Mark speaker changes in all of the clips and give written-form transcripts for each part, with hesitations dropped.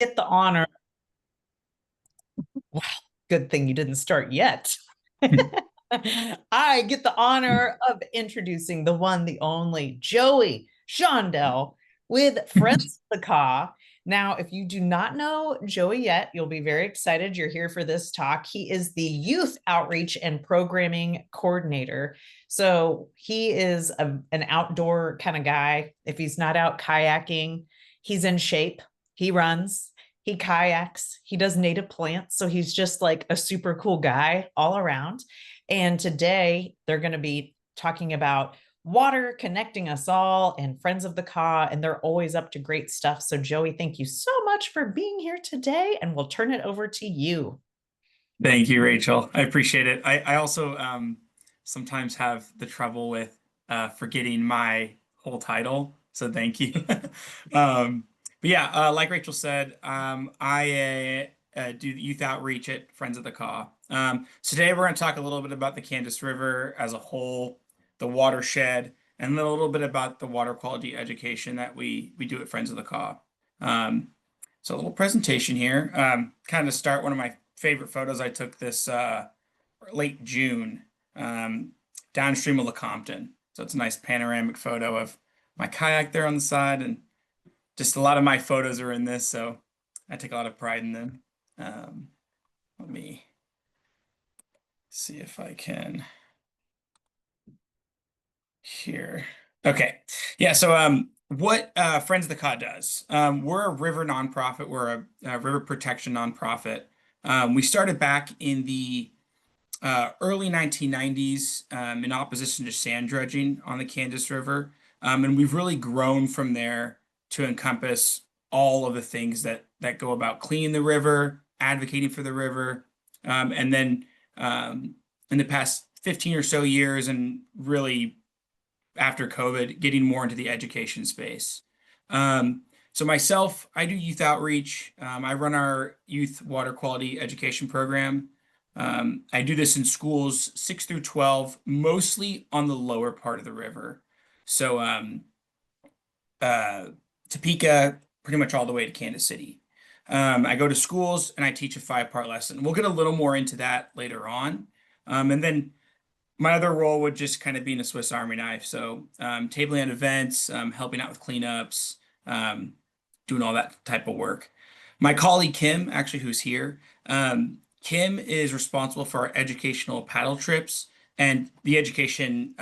Speaker 1: Get the honor. Wow, good thing you didn't start yet. I get the honor of introducing the one, the only Joey Shondell with Friends of the Caw. Now, if you do not know Joey yet, you'll be very excited. You're here for this talk. He is the Youth Outreach and Programming Coordinator. So he is an outdoor kind of guy. If he's not out kayaking, he's in shape. He runs, he kayaks, he does native plants. So he's just like a super cool guy all around. And today they're going to be talking about water connecting us all and Friends of the Caw, and they're always up to great stuff. So, Joey, thank you so much for being here today, and we'll turn it over to you.
Speaker 2: Thank you, Rachel. I appreciate it. I also sometimes have the trouble with forgetting my whole title, so thank you. But yeah, like Rachel said, I do youth outreach at Friends of the Caw. So today we're going to talk a little bit about the Kansas River as a whole, the watershed, and then a little bit about the water quality education that we do at Friends of the Caw. So a little presentation here. Kind of start one of my favorite photos I took this late June downstream of Lecompton. So it's a nice panoramic photo of my kayak there on the side, and just a lot of my photos are in this, so I take a lot of pride in them. Let me see if I can here. Okay. Yeah, so what Friends of the Caw does. We're a river nonprofit. We're a river protection nonprofit. We started back in the early 1990s in opposition to sand dredging on the Kansas River. And we've really grown from there to encompass all of the things that go about cleaning the river, advocating for the river, and then in the past 15 or so years, and really after COVID, getting more into the education space. So myself, I do youth outreach. I run our youth water quality education program. I do this in schools 6 through 12, mostly on the lower part of the river. So uh, Topeka, pretty much all the way to Kansas City. I go to schools and I teach a 5-part lesson. We'll get a little more into that later on. And then my other role would just kind of be in a Swiss Army knife. So tabling at events, helping out with cleanups, doing all that type of work. My colleague Kim, actually, who's here, Kim is responsible for our educational paddle trips and the education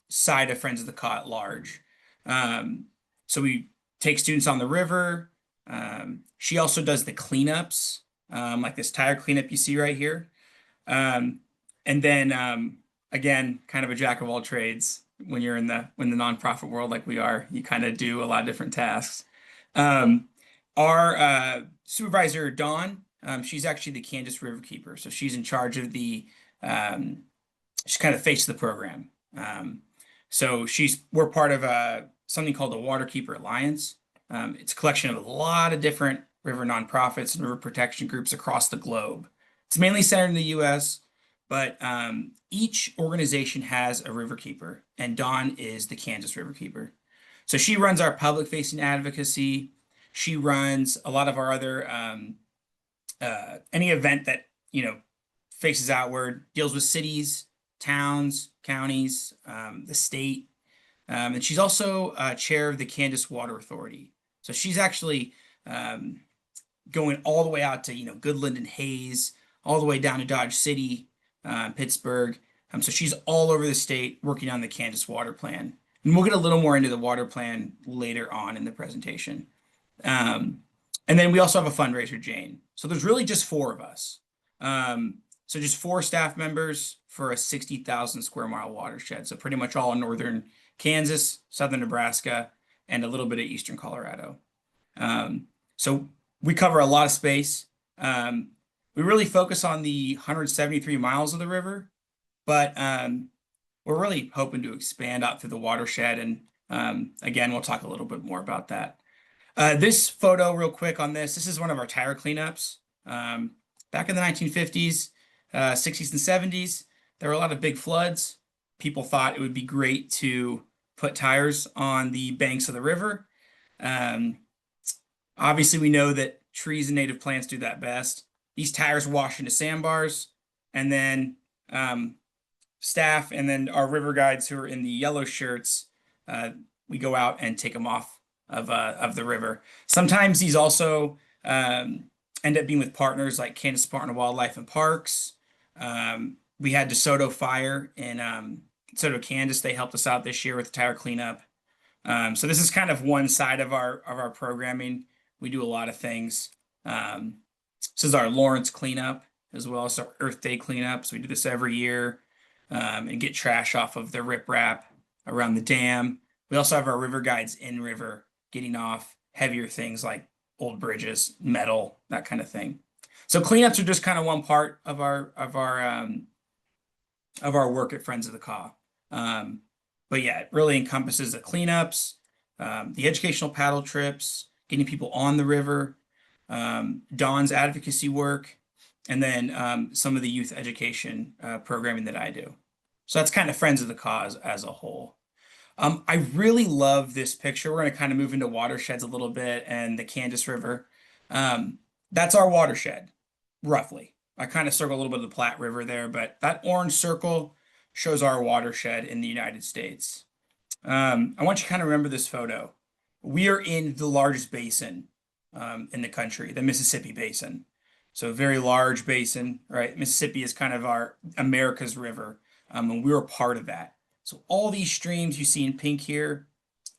Speaker 2: side of Friends of the Caw at large. So we take students on the river. She also does the cleanups, like this tire cleanup you see right here. And then again, kind of a jack of all trades. When you're in the nonprofit world like we are, you kind of do a lot of different tasks. Our supervisor, Dawn, she's actually the Kansas River Keeper. So she's in charge of she kind of faces the program. So we're part of something called the Waterkeeper Alliance. It's a collection of a lot of different river nonprofits and river protection groups across the globe. It's mainly centered in the US, but each organization has a river keeper, and Dawn is the Kansas River Keeper. So she runs our public-facing advocacy. She runs a lot of our other any event that faces outward, deals with cities, towns, counties, the state, and she's also chair of the Kansas Water Authority. So she's actually going all the way out to Goodland and Hayes, all the way down to Dodge City, Pittsburgh. So she's all over the state working on the Kansas Water Plan. And we'll get a little more into the water plan later on in the presentation. And then we also have a fundraiser, Jane. So there's really just 4 of us. So just 4 staff members for a 60,000 square mile watershed. So pretty much all in northern Kansas, southern Nebraska, and a little bit of eastern Colorado. So we cover a lot of space. We really focus on the 173 miles of the river, but we're really hoping to expand out through the watershed. And again, we'll talk a little bit more about that. This photo, real quick on this is one of our tire cleanups. Back in the 1950s, 60s, and 70s, there were a lot of big floods. People thought it would be great to put tires on the banks of the river. Obviously, we know that trees and native plants do that best. These tires wash into sandbars, and then staff and then our river guides who are in the yellow shirts, uh, we go out and take them off of the river. Sometimes these also end up being with partners like Kansas Department of Wildlife and Parks. We had DeSoto Fire in DeSoto, Kansas. They helped us out this year with the tire cleanup. So this is kind of one side of our programming. We do a lot of things. This is our Lawrence cleanup as well as our Earth Day cleanup. So we do this every year and get trash off of the riprap around the dam. We also have our river guides in river, getting off heavier things like old bridges, metal, that kind of thing. So cleanups are just kind of one part of our work at Friends of the Caw. But yeah, it really encompasses the cleanups, the educational paddle trips, getting people on the river, Dawn's advocacy work, and then some of the youth education programming that I do. So that's kind of Friends of the Cause as a whole. I really love this picture. We're going to kind of move into watersheds a little bit and the Kansas River. That's our watershed, roughly. I kind of circle a little bit of the Platte River there, but that orange circle shows our watershed in the United States. I want you to kind of remember this photo. We are in the largest basin in the country, the Mississippi Basin. So a very large basin, right? Mississippi is kind of our America's river, and we're a part of that. So all these streams you see in pink here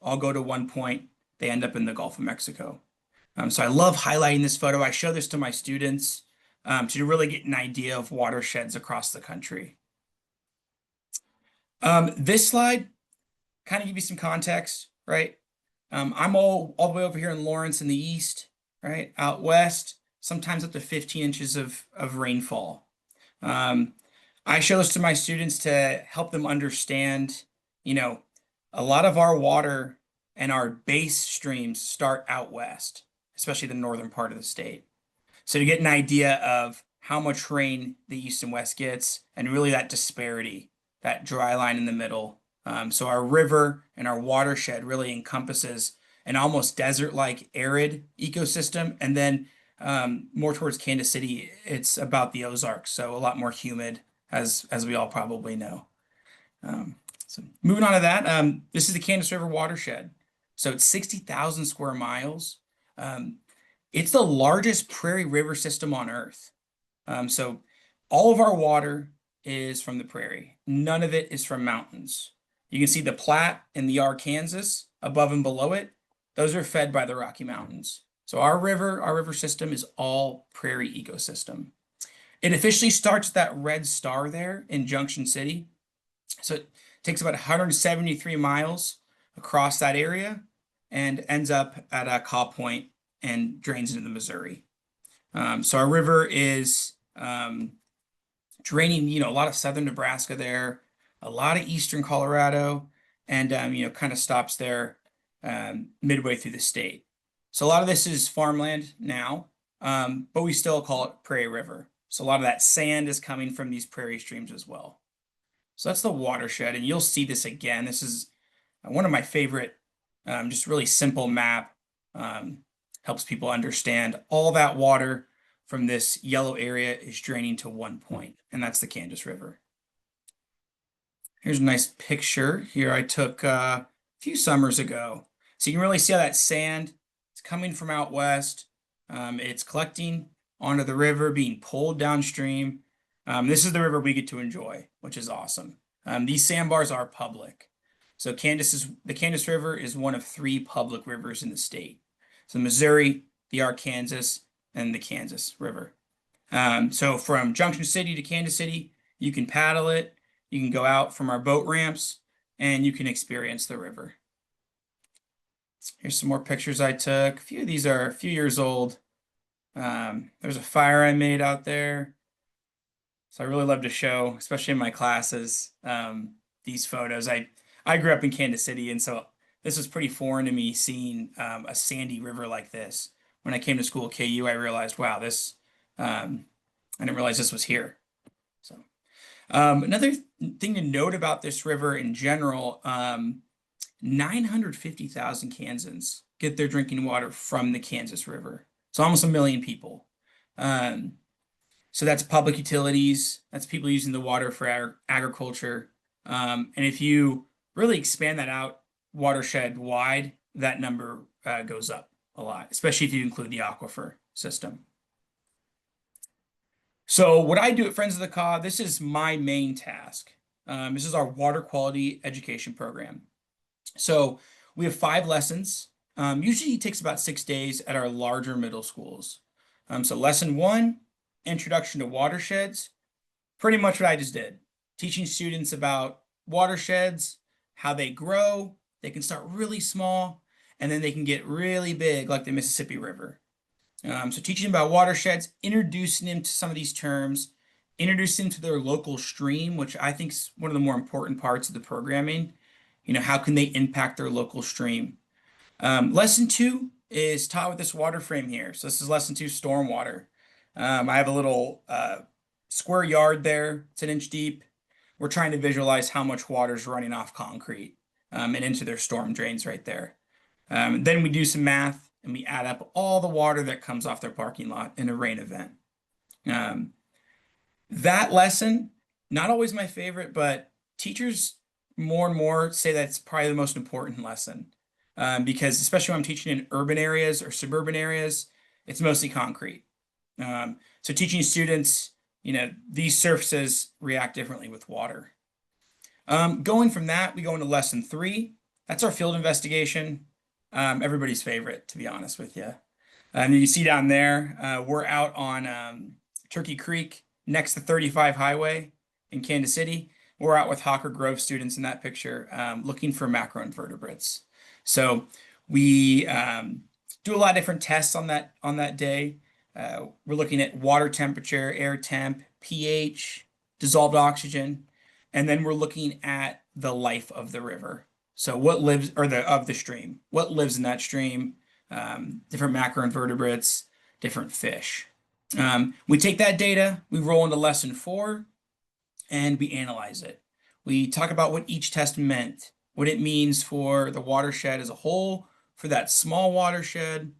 Speaker 2: all go to one point. They end up in the Gulf of Mexico. So I love highlighting this photo. I show this to my students to really get an idea of watersheds across the country. This slide kind of give you some context, right? I'm all the way over here in Lawrence in the east, right? Out west, sometimes up to 15 inches of rainfall. I show this to my students to help them understand, a lot of our water and our base streams start out west, especially the northern part of the state. So to get an idea of how much rain the east and west gets, and really that disparity, that dry line in the middle. So our river and our watershed really encompasses an almost desert-like arid ecosystem. And then more towards Kansas City, it's about the Ozarks, so a lot more humid, as we all probably know. So moving on to that, this is the Kansas River watershed. So it's 60,000 square miles. It's the largest prairie river system on Earth. So all of our water is from the prairie. None of it is from mountains. You can see the Platte and the Arkansas above and below it. Those are fed by the Rocky Mountains. So our river system is all prairie ecosystem. It officially starts at that red star there in Junction City. So it takes about 173 miles across that area and ends up at a Caw Point and drains into the Missouri. So our river is draining, a lot of southern Nebraska there, a lot of eastern Colorado, and kind of stops there midway through the state. So a lot of this is farmland now, but we still call it Prairie River. So a lot of that sand is coming from these prairie streams as well. So that's the watershed, and you'll see this again. This is one of my favorite, just really simple map. Helps people understand all that water from this yellow area is draining to one point, and that's the Kansas River. Here's a nice picture here I took a few summers ago. So you can really see how that sand is coming from out west. It's collecting onto the river, being pulled downstream. This is the river we get to enjoy, which is awesome. These sandbars are public. So the Kansas River is one of 3 public rivers in the state. So Missouri, the Arkansas, and the Kansas River. So from Junction City to Kansas City, you can paddle it. You can go out from our boat ramps, and you can experience the river. Here's some more pictures I took. A few of these are a few years old. There's a fire I made out there. So I really love to show, especially in my classes, these photos. I grew up in Kansas City, and so this was pretty foreign to me seeing a sandy river like this. When I came to school at KU, I realized, wow, I didn't realize this was here. So another thing to note about this river in general, 950,000 Kansans get their drinking water from the Kansas River. So almost 1 million people. Um, so that's public utilities, that's people using the water for agriculture. And if you really expand that out watershed wide, that number goes up a lot, especially if you include the aquifer system. So what I do at Friends of the Caw, this is my main task. This is our water quality education program. So we have 5 lessons. Usually it takes about 6 days at our larger middle schools. So lesson one, introduction to watersheds, pretty much what I just did. Teaching students about watersheds, how they grow. They can start really small and then they can get really big like the Mississippi River. So teaching about watersheds, introducing them to some of these terms, introducing them to their local stream, which I think is one of the more important parts of the programming. How can they impact their local stream? Lesson two is taught with this water frame here. So this is lesson two, stormwater. I have a little square yard there. It's an inch deep. We're trying to visualize how much water is running off concrete and into their storm drains right there. Then we do some math and we add up all the water that comes off their parking lot in a rain event. Um, that lesson, not always my favorite, but teachers more and more say that's probably the most important lesson. Because especially when I'm teaching in urban areas or suburban areas, it's mostly concrete. So teaching students, these surfaces react differently with water. Going from that, we go into lesson three. That's our field investigation. Everybody's favorite, to be honest with you. You see down there, we're out on Turkey Creek next to 35 Highway in Kansas City. We're out with Hawker Grove students in that picture looking for macroinvertebrates. So we do a lot of different tests on that day. We're looking at water temperature, air temp, pH, dissolved oxygen, and then we're looking at the life of the river. So what lives, or of the stream, what lives in that stream, different macroinvertebrates, different fish. We take that data, we roll into lesson four, and we analyze it. We talk about what each test meant, what it means for the watershed as a whole, for that small watershed,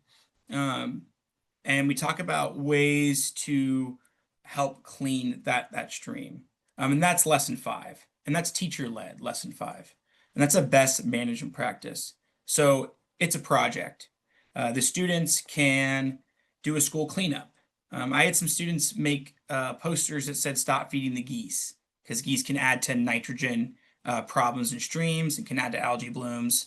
Speaker 2: and we talk about ways to help clean that stream. And that's lesson five, and that's teacher-led, lesson five. And that's a best management practice. So it's a project. The students can do a school cleanup. I had some students make posters that said stop feeding the geese, because geese can add to nitrogen problems in streams and can add to algae blooms,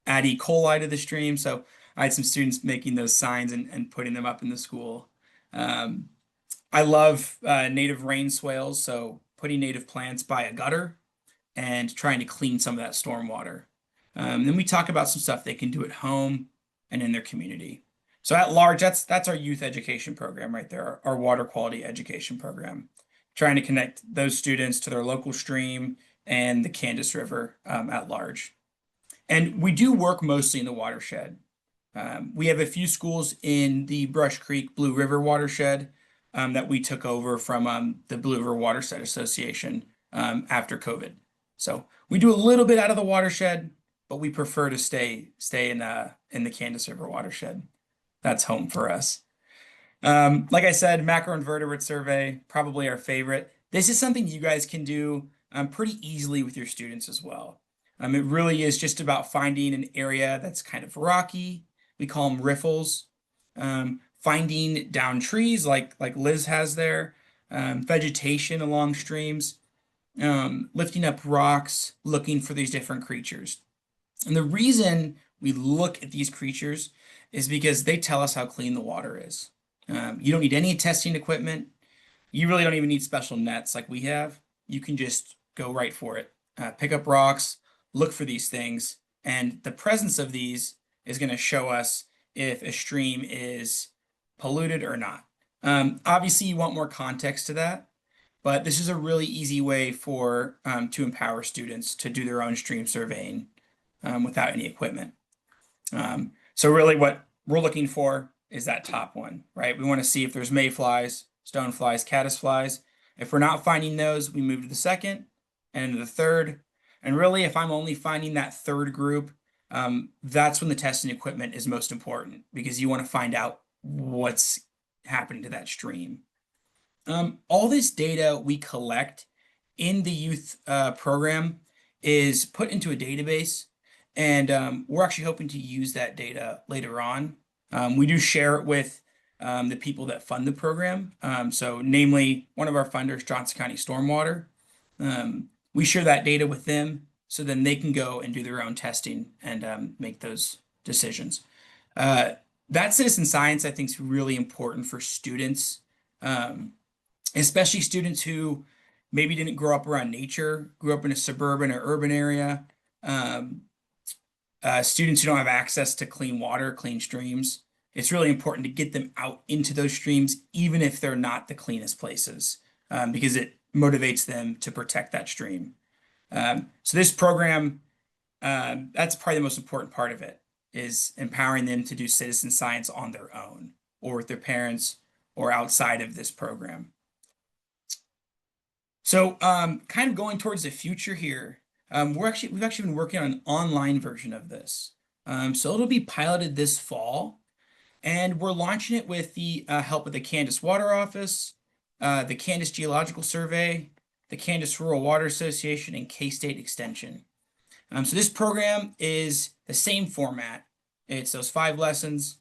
Speaker 2: add E. coli to the stream. So I had some students making those signs and putting them up in the school. I love native rain swales, so putting native plants by a gutter and trying to clean some of that storm water. Then we talk about some stuff they can do at home and in their community. So at large, that's our youth education program right there, our water quality education program, trying to connect those students to their local stream and the Kansas River at large. And we do work mostly in the watershed. We have a few schools in the Brush Creek Blue River watershed that we took over from the Blue River Watershed Association after COVID. So we do a little bit out of the watershed, but we prefer to stay in the Kansas River watershed. That's home for us. Like I said, macroinvertebrate survey, probably our favorite. This is something you guys can do pretty easily with your students as well. It really is just about finding an area that's kind of rocky. We call them riffles. Finding down trees like Liz has there, vegetation along streams, lifting up rocks, looking for these different creatures. And the reason we look at these creatures is because they tell us how clean the water is. You don't need any testing equipment. You really don't even need special nets like we have. You can just go right for it. Pick up rocks, look for these things, and the presence of these is going to show us if a stream is polluted or not. Obviously, you want more context to that, but this is a really easy way for to empower students to do their own stream surveying without any equipment. So really what we're looking for is that top one, right? We want to see if there's mayflies, stoneflies, caddisflies. If we're not finding those, we move to the second and into the third. And really, if I'm only finding that third group, that's when the testing equipment is most important because you want to find out what's happening to that stream. All this data we collect in the youth program is put into a database, and we're actually hoping to use that data later on. We do share it with the people that fund the program. So, namely, one of our funders, Johnson County Stormwater. We share that data with them so then they can go and do their own testing and make those decisions. Uh, that citizen science, I think, is really important for students. Um, Especially students who maybe didn't grow up around nature, grew up in a suburban or urban area, um, students who don't have access to clean water, clean streams. It's really important to get them out into those streams, even if they're not the cleanest places, because it motivates them to protect that stream. So this program, that's probably the most important part of it, is empowering them to do citizen science on their own or with their parents or outside of this program. So, kind of going towards the future here, we've actually been working on an online version of this. So it'll be piloted this fall, and we're launching it with the help of the Kansas Water Office, the Kansas Geological Survey, the Kansas Rural Water Association, and K-State Extension. So this program is the same format. It's those 5 lessons.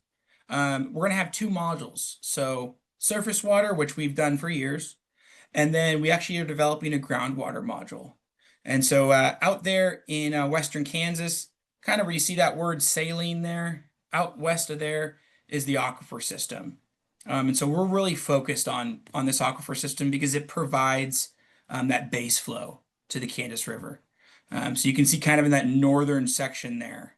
Speaker 2: We're going to have 2 modules. So surface water, which we've done for years. And then we actually are developing a groundwater module. And so out there in western Kansas, kind of where you see that word saline there, out west of there is the aquifer system. And so we're really focused on this aquifer system because it provides that base flow to the Kansas River. So you can see kind of in that northern section there,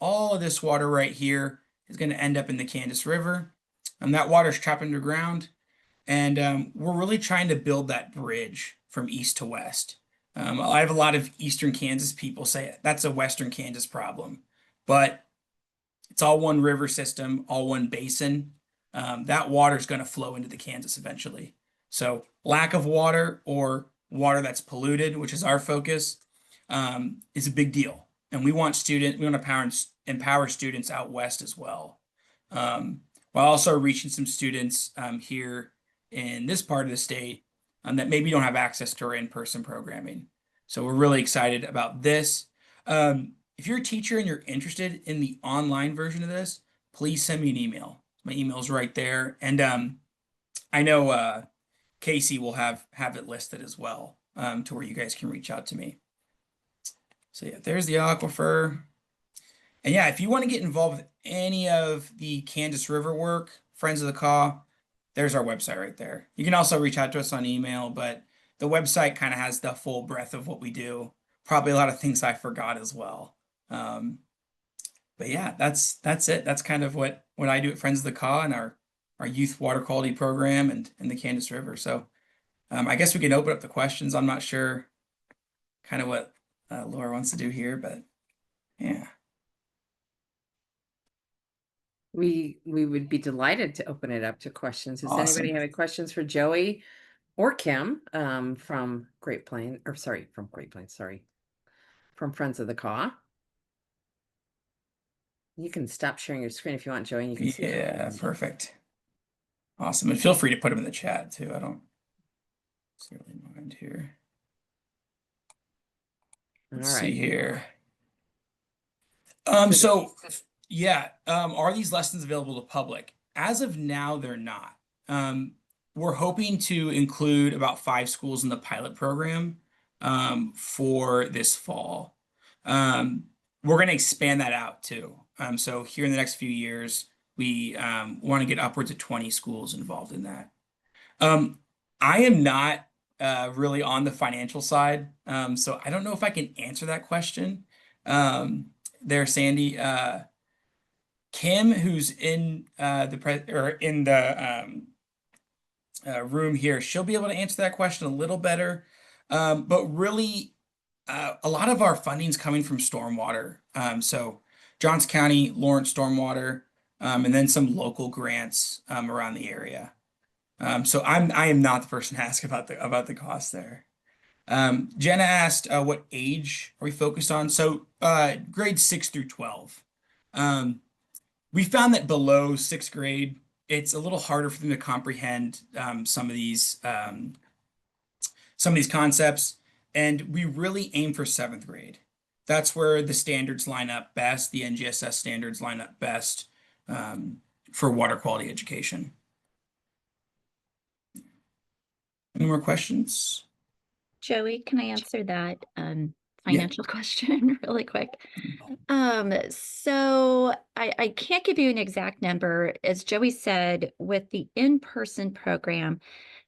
Speaker 2: all of this water right here is going to end up in the Kansas River. That water is trapped underground. And we're really trying to build that bridge from east to west. I have a lot of eastern Kansas people say that's a western Kansas problem, but it's all one river system, all one basin. That water is going to flow into the Kansas eventually. So lack of water or water that's polluted, which is our focus, is a big deal. And we want to empower students out west as well, while also reaching some students here in this part of the state that maybe don't have access to our in-person programming. So we're really excited about this. If you're a teacher and you're interested in the online version of this, please send me an email. My email's right there. And I know Casey will have it listed as well, to where you guys can reach out to me. So yeah, there's the aquifer. And yeah, if you want to get involved with any of the Kansas River work, Friends of the Caw, there's our website right there. You can also reach out to us on email, but the website kind of has the full breadth of what we do. Probably a lot of things I forgot as well. But yeah, that's it. That's kind of what I do at Friends of the Caw and our youth water quality program and the Kansas River. So I guess we can open up the questions. I'm not sure kind of what Laura wants to do here, but yeah.
Speaker 3: We would be delighted to open it up to questions. Does
Speaker 2: Awesome.
Speaker 3: anybody have any questions for Joey or Kim from Great Plains, or sorry, from Friends of the Caw? You can stop sharing your screen if you want, Joey, and you can see.
Speaker 2: Yeah, perfect. Awesome. And feel free to put them in the chat too. I don't certainly mind here. Let's see here. So yeah, are these lessons available to public? As of now, they're not. We're hoping to include about 5 schools in the pilot program for this fall. We're going to expand that out too. So here in the next few years, we want to get upwards of 20 schools involved in that. I am not really on the financial side, so I don't know if I can answer that question. There, Sandy. Kim, who's in the room here, she'll be able to answer that question a little better. But really, a lot of our funding is coming from stormwater. So Johnson County, Lawrence Stormwater, and then some local grants around the area. So I am not the person to ask about the cost there. Jenna asked, what age are we focused on? So grades 6 through 12. we found that below sixth grade, it's a little harder for them to comprehend some of these concepts, and we really aim for seventh grade. That's where the standards line up best. The NGSS standards line up best for water quality education. Any more questions?
Speaker 4: Joey, can I answer that
Speaker 2: Yeah.
Speaker 4: financial question really quick? So I can't give you an exact number. As Joey said, with the in-person program,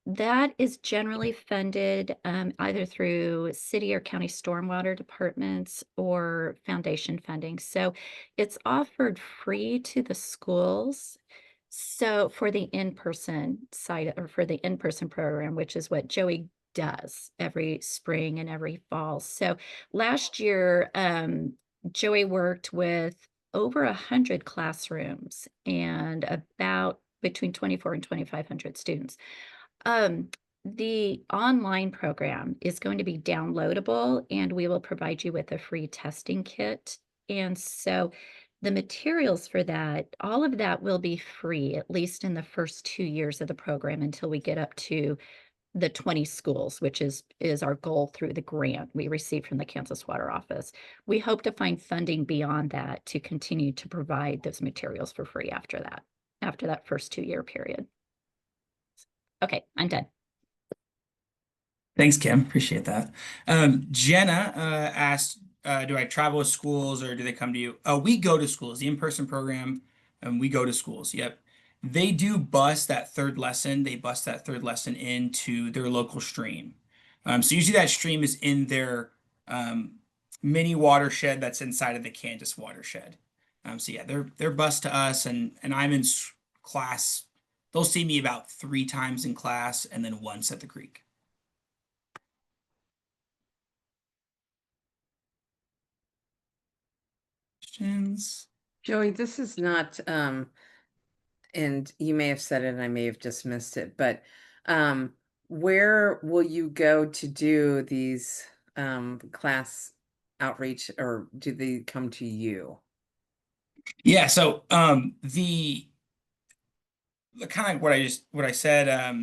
Speaker 4: that is generally funded either through city or county stormwater departments or foundation funding. So it's offered free to the schools. So for the in-person side or for the in-person program, which is what Joey does every spring and every fall. So last year, Joey worked with over 100 classrooms and about between 24 and 2,500 students. Um, the online program is going to be downloadable and we will provide you with a free testing kit. And so the materials for that, all of that will be free, at least in the first 2 years of the program until we get up to the 20 schools, which is our goal through the grant we received from the Kansas Water Office. We hope to find funding beyond that to continue to provide those materials for free after that first 2-year period. Okay, I'm done.
Speaker 2: Thanks, Kim. Appreciate that. Jenna asked, do I travel with schools or do they come to you? We go to schools, the in-person program, and we go to schools. Yep. They do bus that third lesson. They bus that third lesson into their local stream. So usually that stream is in their mini watershed that's inside of the Kansas watershed. So yeah, they're bused to us, and I'm in class. They'll see me about 3 times in class and then once at the creek. Questions?
Speaker 3: Joey, this is not, and you may have said it and I may have just missed it, but where will you go to do these class outreach, or do they come to you?
Speaker 2: Yeah, so the kind of what I said,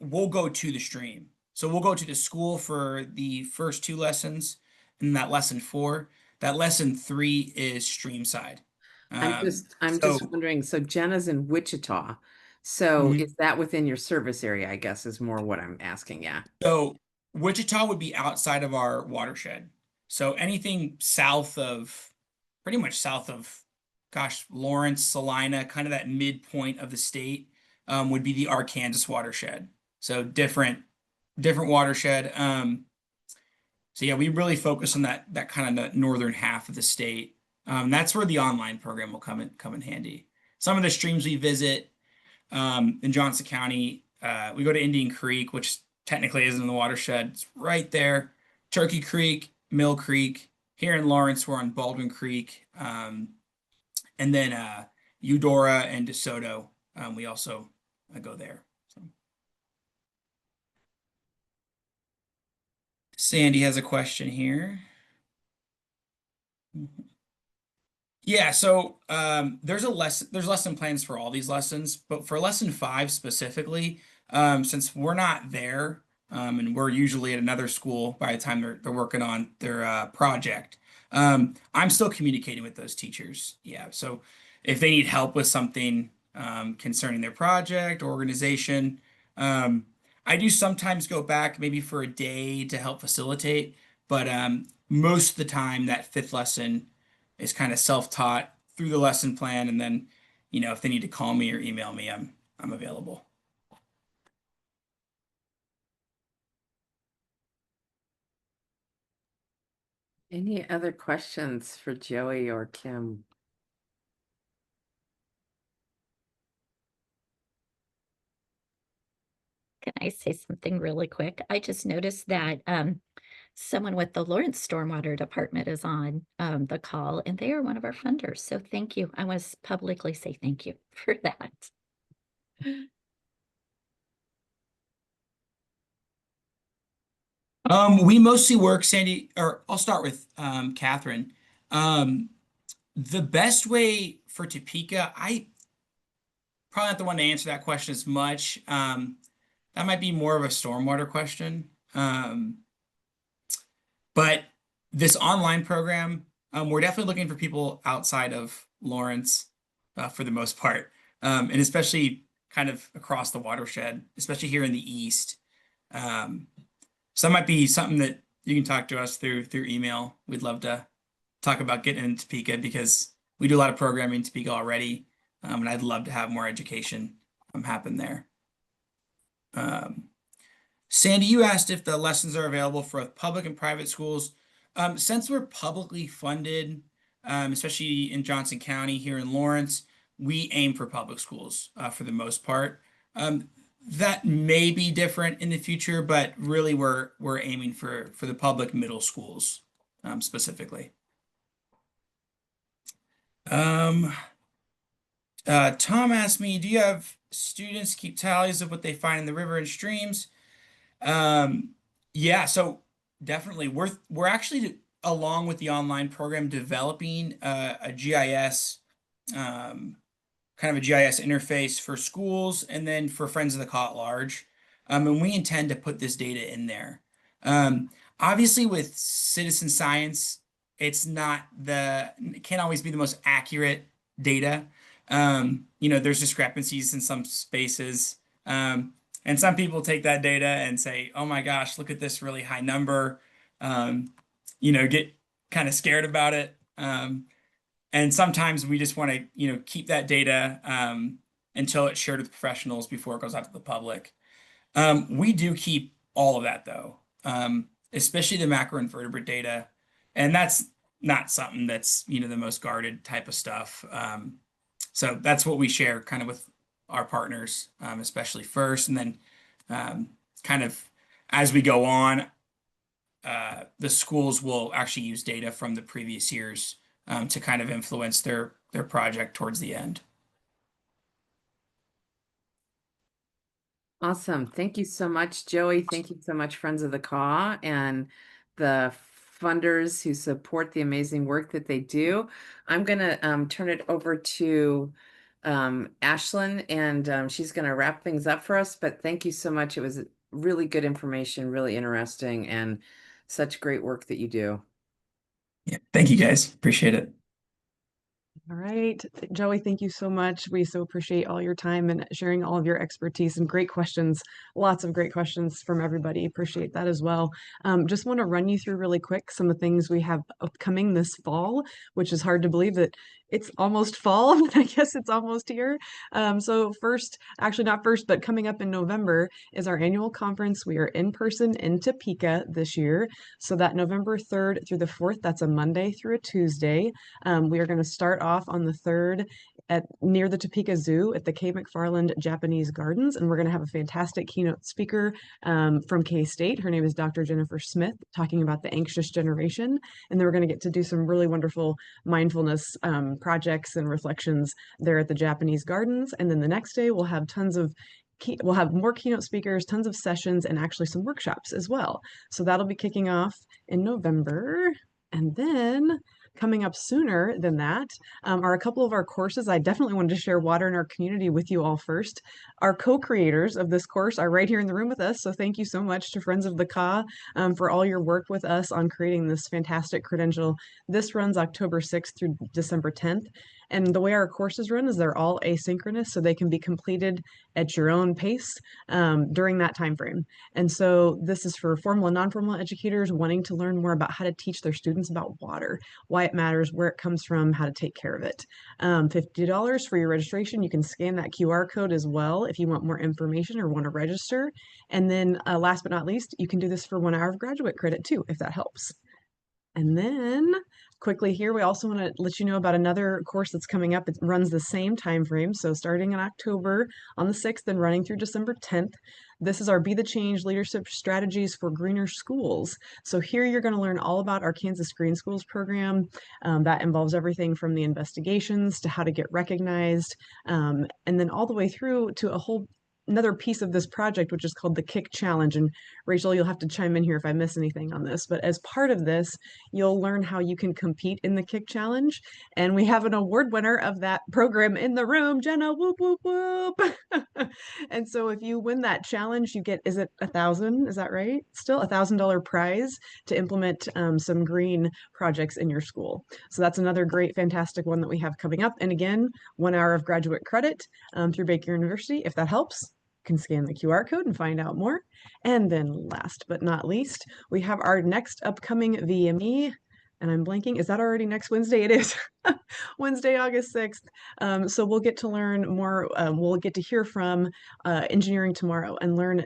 Speaker 2: we'll go to the stream. So we'll go to the school for the first 2 lessons, and that lesson 4. That lesson 3 is stream side.
Speaker 3: I'm
Speaker 2: So
Speaker 3: just wondering, so Jenna's in Wichita. So
Speaker 2: mhm.
Speaker 3: is that within your service area, I guess, is more what I'm asking. Yeah.
Speaker 2: So Wichita would be outside of our watershed. So anything south of, pretty much south of, gosh, Lawrence, Salina, kind of that midpoint of the state, would be the Arkansas watershed. So different watershed. So yeah, we really focus on that kind of the northern half of the state. That's where the online program will come in handy. Some of the streams we visit in Johnson County, we go to Indian Creek, which technically isn't in the watershed. It's right there. Turkey Creek, Mill Creek. Here in Lawrence, we're on Baldwin Creek. And then Eudora and DeSoto, we also go there. So. Sandy has a question here. Yeah, so there's lesson plans for all these lessons, but for lesson 5 specifically, since we're not there, and we're usually at another school by the time they're working on their project, I'm still communicating with those teachers. Yeah, so if they need help with something concerning their project or organization, I do sometimes go back maybe for a day to help facilitate, but most of the time that 5th lesson is kind of self-taught through the lesson plan, and then, if they need to call me or email me, I'm available.
Speaker 3: Any other questions for Joey or Kim?
Speaker 4: Can I say something really quick? I just noticed that someone with the Lawrence Stormwater Department is on the call, and they are one of our funders. So thank you. I want to publicly say thank you for that.
Speaker 2: We mostly work, Sandy, or I'll start with Catherine. The best way for Topeka, I probably not the one to answer that question as much. That might be more of a stormwater question. But this online program, we're definitely looking for people outside of Lawrence for the most part, and especially kind of across the watershed, especially here in the east. So that might be something that you can talk to us through email. We'd love to talk about getting into Topeka because we do a lot of programming in Topeka already, and I'd love to have more education happen there. Sandy, you asked if the lessons are available for public and private schools. Since we're publicly funded, especially in Johnson County here in Lawrence, we aim for public schools for the most part. That may be different in the future, but really we're aiming for the public middle schools specifically. Tom asked me, do you have students keep tallies of what they find in the river and streams? Yeah, so definitely we're actually along with the online program developing a GIS kind of a GIS interface for schools and then for Friends of the Caw at large. And we intend to put this data in there. Obviously with citizen science, it can't always be the most accurate data. There's discrepancies in some spaces. And some people take that data and say, oh my gosh, look at this really high number. Get kind of scared about it. And sometimes we just want to, keep that data until it's shared with professionals before it goes out to the public. We do keep all of that though, especially the macroinvertebrate data. And that's not something that's, the most guarded type of stuff. So that's what we share kind of with our partners, especially first, and then kind of as we go on, the schools will actually use data from the previous years to kind of influence their project towards the end.
Speaker 3: Awesome. Thank you so much, Joey. Thank you so much, Friends of the Caw, and the funders who support the amazing work that they do. I'm going to turn it over to Ashlyn, and she's going to wrap things up for us. But thank you so much. It was really good information, really interesting, and such great work that you do.
Speaker 2: Yeah, thank you guys. Appreciate it.
Speaker 5: All right, Joey, thank you so much. We so appreciate all your time and sharing all of your expertise and great questions. Lots of great questions from everybody. Appreciate that as well. Just want to run you through really quick some of the things we have upcoming this fall, which is hard to believe that it's almost fall, but I guess it's almost here. So first, actually not first, but coming up in November is our annual conference. We are in person in Topeka this year. So that November 3rd through the 4th, that's a Monday through a Tuesday. We are going to start off on the 3rd near the Topeka Zoo at the K. McFarland Japanese Gardens, and we're going to have a fantastic keynote speaker from K-State. Her name is Dr. Jennifer Smith, talking about the anxious generation, and then we're going to get to do some really wonderful mindfulness projects and reflections there at the Japanese Gardens. And then the next day we'll have we'll have more keynote speakers, tons of sessions, and actually some workshops as well. So that'll be kicking off in November. And then coming up sooner than that are a couple of our courses. I definitely wanted to share Water in Our Community with you all first. Our co-creators of this course are right here in the room with us. So thank you so much to Friends of the Caw for all your work with us on creating this fantastic credential. This runs October 6th through December 10th. And the way our courses run is they're all asynchronous, so they can be completed at your own pace during that time frame. And so this is for formal and non-formal educators wanting to learn more about how to teach their students about water, why it matters, where it comes from, how to take care of it. $50 for your registration. You can scan that QR code as well if you want more information or want to register. And then last but not least, you can do this for 1 hour of graduate credit too, if that helps. And then quickly here, we also want to let you know about another course that's coming up. It runs the same time frame, so starting in October on the 6th and running through December 10th. This is our Be the Change Leadership Strategies for Greener Schools. So here you're going to learn all about our Kansas Green Schools program. That involves everything from the investigations to how to get recognized, and then all the way through to a whole another piece of this project, which is called the Kick Challenge. And Rachel, you'll have to chime in here if I miss anything on this, but as part of this, you'll learn how you can compete in the Kick Challenge. And we have an award winner of that program in the room, Jenna, whoop, whoop, whoop. And so if you win that challenge, you get, is it 1,000? Is that right? Still $1,000 prize to implement some green projects in your school. So that's another great, fantastic one that we have coming up. And again, 1 hour of graduate credit through Baker University. If that helps, you can scan the QR code and find out more. And then last but not least, we have our next upcoming VME. And I'm blanking. Is that already next Wednesday? It is. Wednesday, August 6th. So we'll get to learn more. We'll get to hear from engineering tomorrow and learn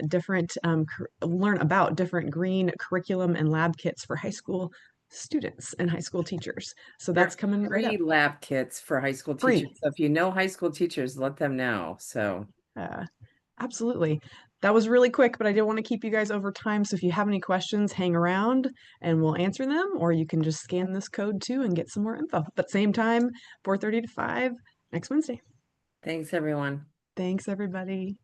Speaker 5: learn about different green curriculum and lab kits for high school students and high school teachers. So that's coming right
Speaker 3: Free
Speaker 5: up.
Speaker 3: lab kits for high school
Speaker 5: Free.
Speaker 3: teachers. So if you know high school teachers, let them know. So
Speaker 5: Absolutely. That was really quick, but I didn't want to keep you guys over time. So if you have any questions, hang around and we'll answer them, or you can just scan this code too and get some more info. But same time, 4:30 to 5 next Wednesday.
Speaker 3: thanks, everyone.
Speaker 5: Thanks, everybody.